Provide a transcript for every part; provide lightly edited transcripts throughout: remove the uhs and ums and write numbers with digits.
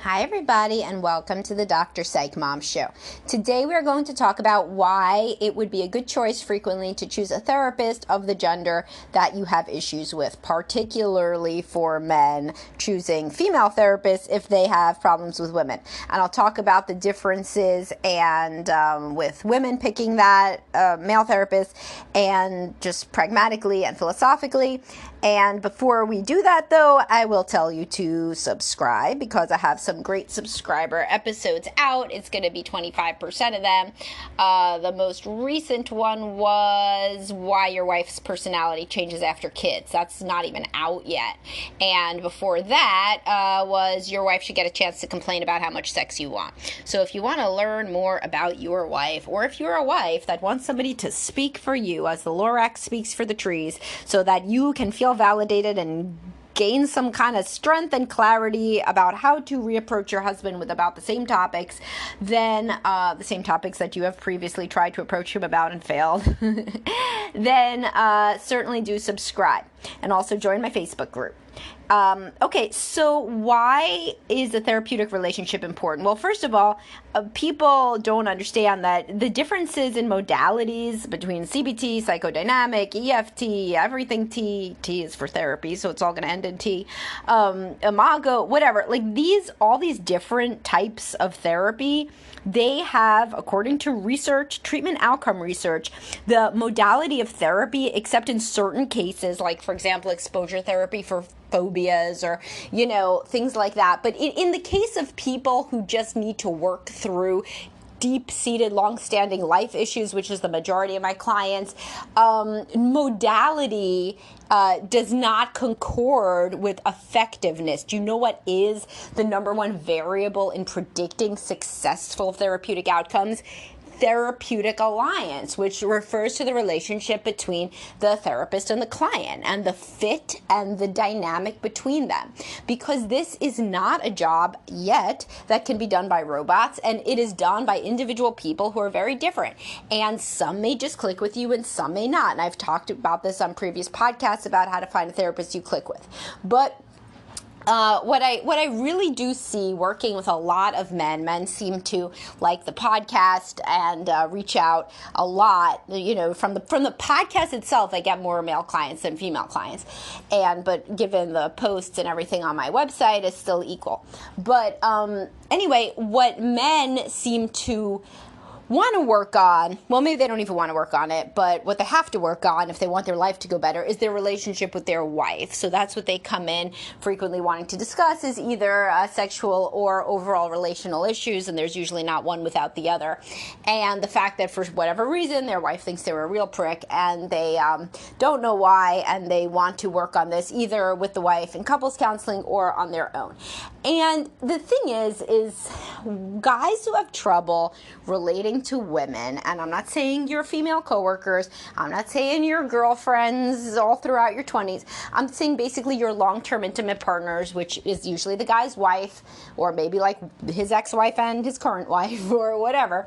Hi everybody, and welcome to the Dr. Psych Mom Show. Today we are going to talk about why it would be a good choice frequently to choose a therapist of the gender that you have issues with, particularly for men choosing female therapists if they have problems with women. And I'll talk about the differences and with women picking that male therapist, and just pragmatically and philosophically. And before we do that, though, I will tell you to subscribe because I have some great subscriber episodes out. It's going to be 25% of them. The most recent one was why your wife's personality changes after kids. That's not even out yet. And before that was your wife should get a chance to complain about how much sex you want. So if you want to learn more about your wife, or if you're a wife that wants somebody to speak for you as the Lorax speaks for the trees, so that you can feel validated and gain some kind of strength and clarity about how to reapproach your husband with about the same topics, then the same topics that you have previously tried to approach him about and failed, then certainly do subscribe and also join my Facebook group. Okay, so why is a therapeutic relationship important? Well, first of all, people don't understand that the differences in modalities between CBT, psychodynamic, EFT, everything T is for therapy, so it's all going to end in T, Imago, whatever, like all these different types of therapy, they have, according to research, treatment outcome research, the modality of therapy, except in certain cases, like, for example, exposure therapy for phobias or, things like that. But in the case of people who just need to work through deep-seated, long-standing life issues, which is the majority of my clients, modality does not concord with effectiveness. Do you know what is the number one variable in predicting successful therapeutic outcomes? Therapeutic alliance, which refers to the relationship between the therapist and the client and the fit and the dynamic between them. Because this is not a job yet that can be done by robots, and it is done by individual people who are very different. And some may just click with you and some may not. And I've talked about this on previous podcasts about how to find a therapist you click with. But what I really do see working with a lot of men seem to like the podcast and reach out a lot. From the podcast itself, I get more male clients than female clients, but given the posts and everything on my website, it's still equal. But anyway, what men seem to want to work on, well, maybe they don't even want to work on it, but what they have to work on if they want their life to go better is their relationship with their wife. So that's what they come in frequently wanting to discuss, is either sexual or overall relational issues, and there's usually not one without the other. And the fact that for whatever reason their wife thinks they're a real prick and they don't know why, and they want to work on this either with the wife in couples counseling or on their own. And the thing is guys who have trouble relating to women, and I'm not saying your female coworkers, I'm not saying your girlfriends all throughout your 20s, I'm saying basically your long-term intimate partners, which is usually the guy's wife, or maybe like his ex-wife and his current wife, or whatever.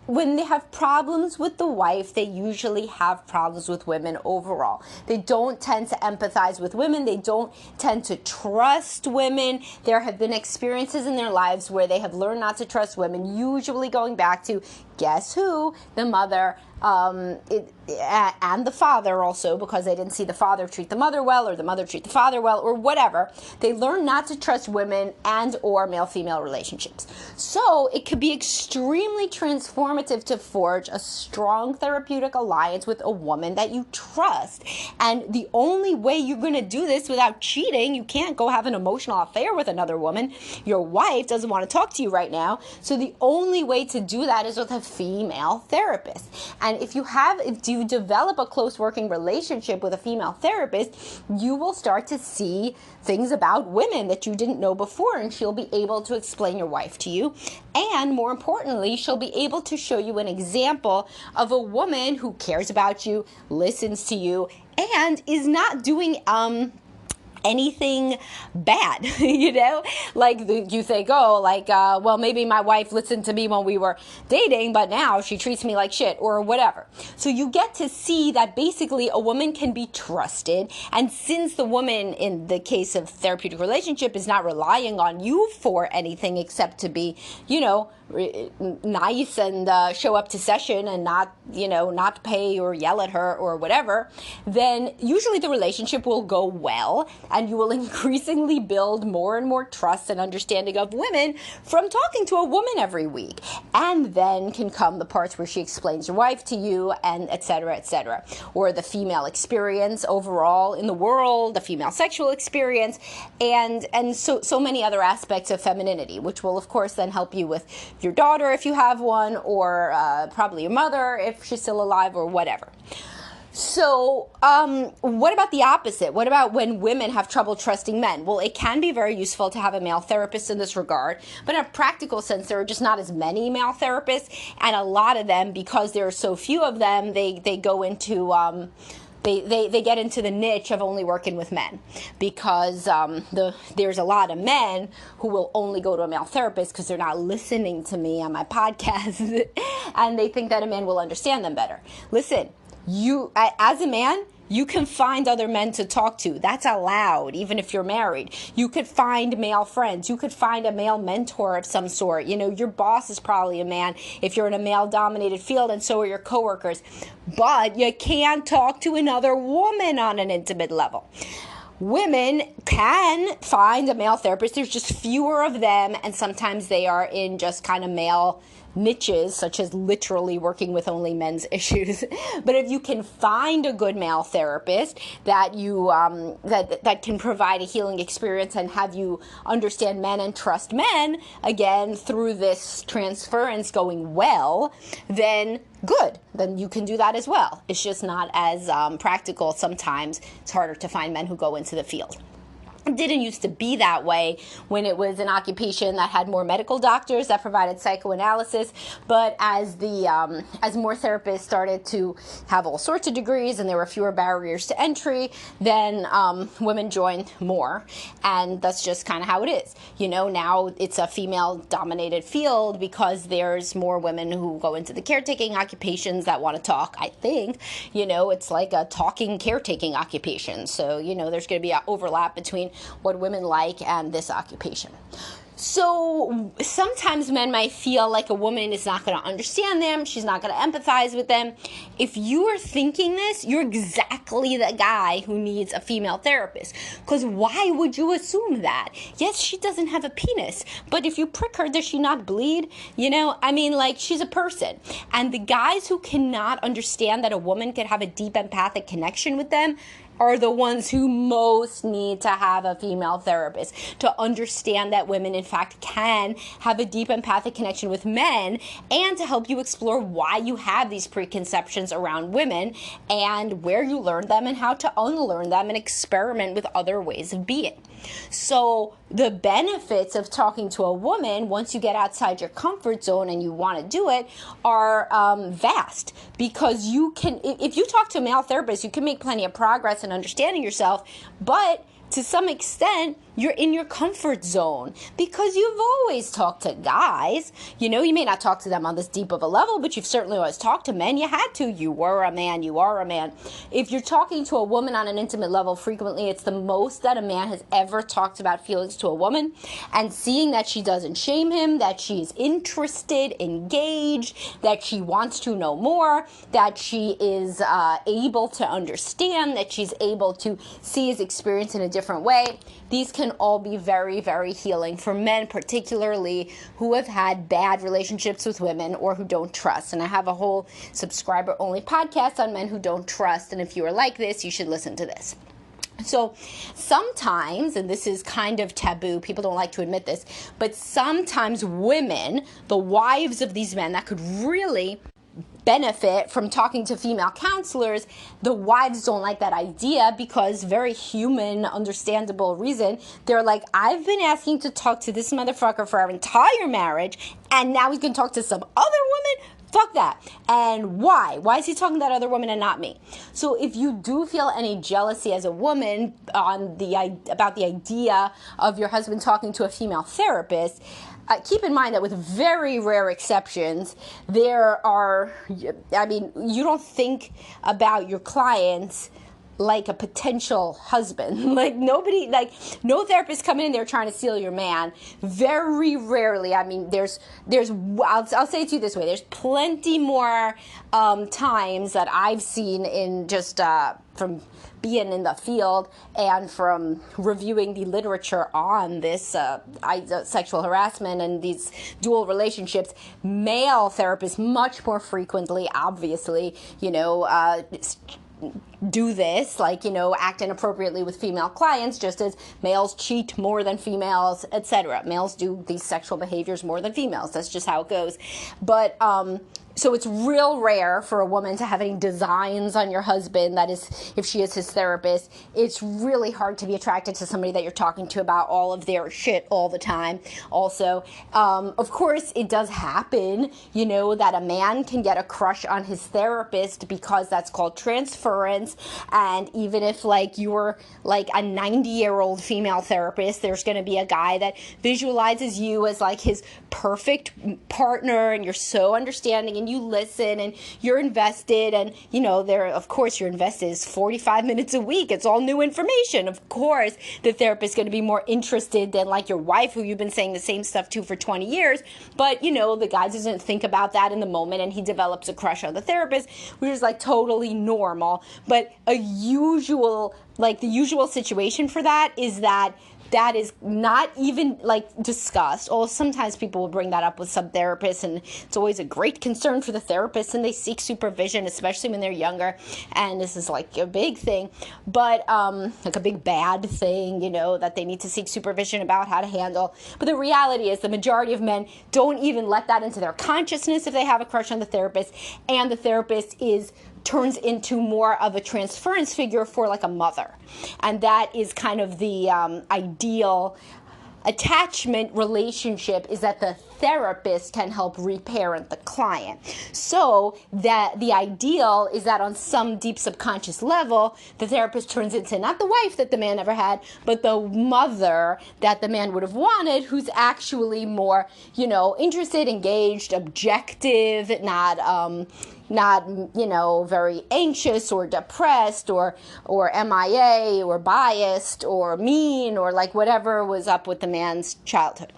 When they have problems with the wife, they usually have problems with women overall. They don't tend to empathize with women. They don't tend to trust women. There have been experiences in their lives where they have learned not to trust women, usually going back to, guess who? The mother, and the father also, because they didn't see the father treat the mother well, or the mother treat the father well, or whatever. They learn not to trust women and or male-female relationships. So it could be extremely transformative to forge a strong therapeutic alliance with a woman that you trust. And the only way you're going to do this without cheating, you can't go have an emotional affair with another woman. Your wife doesn't want to talk to you right now. So the only way to do that is with a female therapist. And if you develop a close working relationship with a female therapist, you will start to see things about women that you didn't know before, and she'll be able to explain your wife to you. And more importantly, she'll be able to show you an example of a woman who cares about you, listens to you, and is not doing anything bad, like you think, well, maybe my wife listened to me when we were dating, but now she treats me like shit or whatever. So you get to see that basically a woman can be trusted. And since the woman in the case of therapeutic relationship is not relying on you for anything except to be, nice and show up to session and not pay or yell at her or whatever, then usually the relationship will go well, and you will increasingly build more and more trust and understanding of women from talking to a woman every week. And then can come the parts where she explains your wife to you, and et cetera, or the female experience overall in the world, the female sexual experience, and so many other aspects of femininity, which will of course then help you with your daughter if you have one, or probably your mother if she's still alive, or whatever. So what about the opposite? What about when women have trouble trusting men? Well, it can be very useful to have a male therapist in this regard, but in a practical sense, there are just not as many male therapists, and a lot of them, because there are so few of them, they go into They get into the niche of only working with men, because there's a lot of men who will only go to a male therapist because they're not listening to me on my podcast and they think that a man will understand them better. Listen, you as a man, you can find other men to talk to. That's allowed, even if you're married. You could find male friends. You could find a male mentor of some sort. Your boss is probably a man if you're in a male-dominated field, and so are your coworkers. But you can't talk to another woman on an intimate level. Women can find a male therapist. There's just fewer of them, and sometimes they are in just kind of male niches, such as literally working with only men's issues. But if you can find a good male therapist that you that can provide a healing experience and have you understand men and trust men again through this transference going well, then good. Then you can do that as well. It's just not as practical sometimes. It's harder to find men who go into the field. It didn't used to be that way when it was an occupation that had more medical doctors that provided psychoanalysis. But as more therapists started to have all sorts of degrees and there were fewer barriers to entry, then women joined more, and that's just kind of how it is. Now it's a female-dominated field because there's more women who go into the caretaking occupations that want to talk. I think it's like a talking caretaking occupation. So there's going to be an overlap between what women like and this occupation. So sometimes men might feel like a woman is not going to understand them. She's not going to empathize with them. If you are thinking this, you're exactly the guy who needs a female therapist. Because why would you assume that? Yes, she doesn't have a penis, but if you prick her, does she not bleed? She's a person. And the guys who cannot understand that a woman could have a deep empathic connection with them are the ones who most need to have a female therapist, to understand that women, in fact, can have a deep empathic connection with men, and to help you explore why you have these preconceptions around women and where you learned them and how to unlearn them and experiment with other ways of being. So the benefits of talking to a woman, once you get outside your comfort zone and you want to do it, are vast, because you can, if you talk to a male therapist, you can make plenty of progress in understanding yourself, but to some extent, you're in your comfort zone because you've always talked to guys. You may not talk to them on this deep of a level, but you've certainly always talked to men. You had to. You were a man. You are a man. If you're talking to a woman on an intimate level frequently, it's the most that a man has ever talked about feelings to a woman. And seeing that she doesn't shame him, that she's interested, engaged, that she wants to know more, that she is able to understand, that she's able to see his experience in a different way, these can all be very, very healing for men, particularly who have had bad relationships with women or who don't trust. And I have a whole subscriber-only podcast on men who don't trust. And if you are like this, you should listen to this. So sometimes, and this is kind of taboo, people don't like to admit this, but sometimes women, the wives of these men that could really benefit from talking to female counselors, the wives don't like that idea because, very human, understandable reason, they're like, I've been asking to talk to this motherfucker for our entire marriage, and now he's going to talk to some other woman? Fuck that. And why? Why is he talking to that other woman and not me? So if you do feel any jealousy as a woman about the idea of your husband talking to a female therapist, keep in mind that with very rare exceptions, you don't think about your clients like a potential husband. No therapist coming in there trying to steal your man. Very rarely. I'll say it to you this way. There's plenty more times that I've seen in just from being in the field and from reviewing the literature on this sexual harassment and these dual relationships. Male therapists much more frequently, obviously, do this, act inappropriately with female clients, just as males cheat more than females, etc. Males do these sexual behaviors more than females. That's just how it goes. But so it's real rare for a woman to have any designs on your husband. That is, if she is his therapist, it's really hard to be attracted to somebody that you're talking to about all of their shit all the time. Also, of course, it does happen, that a man can get a crush on his therapist because that's called transference. And even if you're a 90-year-old female therapist, there's going to be a guy that visualizes you as his perfect partner, and you're so understanding and you listen and you're invested, and of course you're invested. It's 45 minutes a week. It's all new information. Of course the therapist is going to be more interested than your wife, who you've been saying the same stuff to for 20 years. But the guy doesn't think about that in the moment, and he develops a crush on the therapist, which is totally normal. But the usual situation for that is not even discussed. Or sometimes people will bring that up with some therapists, and it's always a great concern for the therapist, and they seek supervision, especially when they're younger. And this is a big thing, but a big bad thing, that they need to seek supervision about how to handle. But the reality is the majority of men don't even let that into their consciousness if they have a crush on the therapist, and the therapist turns into more of a transference figure for a mother. And that is kind of the ideal attachment relationship, is that the therapist can help reparent the client. So that the ideal is that on some deep subconscious level, the therapist turns into not the wife that the man ever had, but the mother that the man would have wanted, who's actually more, interested, engaged, objective, not very anxious or depressed or MIA or biased or mean or whatever was up with the man's childhood.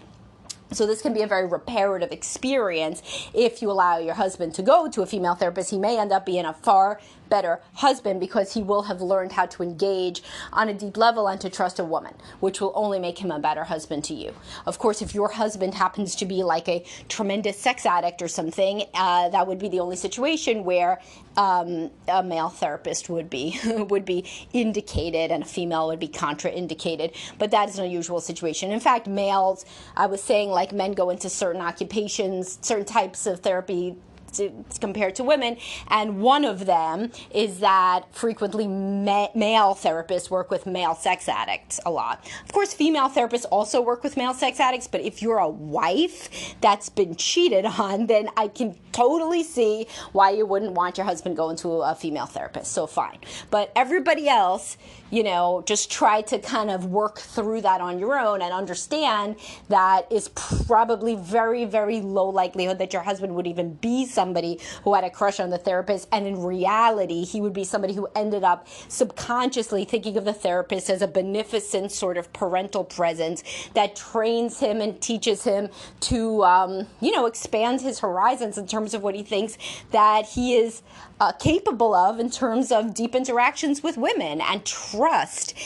So this can be a very reparative experience. If you allow your husband to go to a female therapist, he may end up being a far better husband, because he will have learned how to engage on a deep level and to trust a woman, which will only make him a better husband to you. Of course, if your husband happens to be a tremendous sex addict or something, that would be the only situation where a male therapist would be indicated and a female would be contraindicated. But that is an unusual situation. In fact, males, I was saying, men go into certain occupations, certain types of therapy compared to women, and one of them is that frequently male therapists work with male sex addicts a lot. Of course, female therapists also work with male sex addicts, but if you're a wife that's been cheated on, then I can totally see why you wouldn't want your husband going to a female therapist. So fine. But everybody else, just try to kind of work through that on your own and understand that is probably very, very low likelihood that your husband would even be somebody who had a crush on the therapist. And in reality, he would be somebody who ended up subconsciously thinking of the therapist as a beneficent sort of parental presence that trains him and teaches him to, expand his horizons in terms of what he thinks that he is capable of in terms of deep interactions with women. And trust,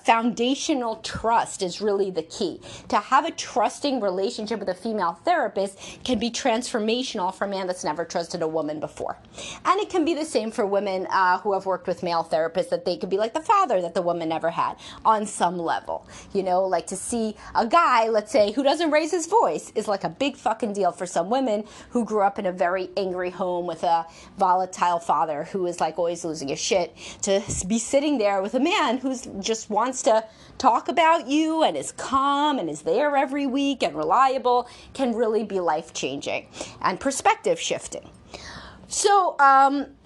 foundational trust, is really the key. To have a trusting relationship with a female therapist can be transformational for a man that's never trusted a woman before. And it can be the same for women who have worked with male therapists, that they could be like the father that the woman never had on some level. To see a guy, let's say, who doesn't raise his voice is a big fucking deal for some women who grew up in a very angry home with a volatile father who is always losing his shit. To be sitting there with a man who just wants to talk about you and is calm and is there every week and reliable can really be life-changing and perspective shifting. So,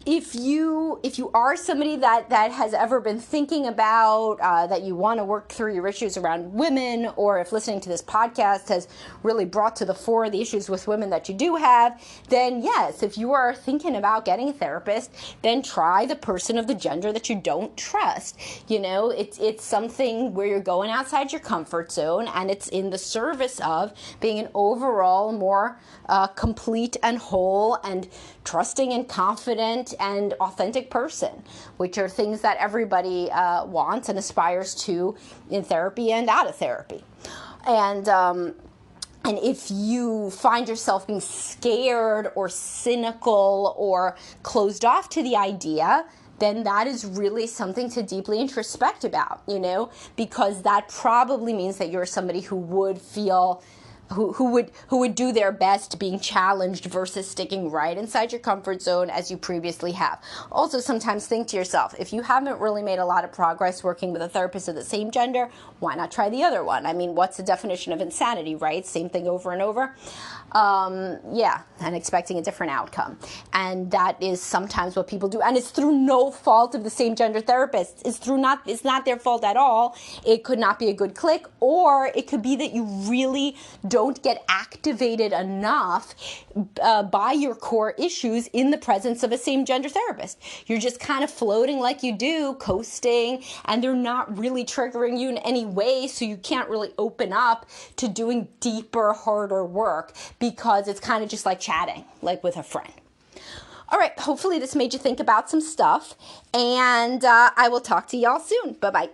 if you are somebody that has ever been thinking about that you want to work through your issues around women, or if listening to this podcast has really brought to the fore the issues with women that you do have, then yes, if you are thinking about getting a therapist, then try the person of the gender that you don't trust. You know, it's something where you're going outside your comfort zone, and it's in the service of being an overall more complete and whole and trusting and confident and authentic person, which are things that everybody wants and aspires to in therapy and out of therapy. And if you find yourself being scared or cynical or closed off to the idea, then that is really something to deeply introspect about, you know, because that probably means that you're somebody who would feel who would do their best being challenged versus sticking right inside your comfort zone as you previously have. Also, sometimes think to yourself, if you haven't really made a lot of progress working with a therapist of the same gender, why not try the other one? I mean, what's the definition of insanity, right? Same thing over and over. And expecting a different outcome. And that is sometimes what people do. And it's through no fault of the same gender therapist. It's not their fault at all. It could not be a good click, or it could be that you really don't get activated enough by your core issues in the presence of a same gender therapist. You're just kind of floating like you do, coasting, and they're not really triggering you in any way, so you can't really open up to doing deeper, harder work, because it's kind of just like chatting, like with a friend. All right, hopefully this made you think about some stuff, and I will talk to y'all soon. Bye-bye.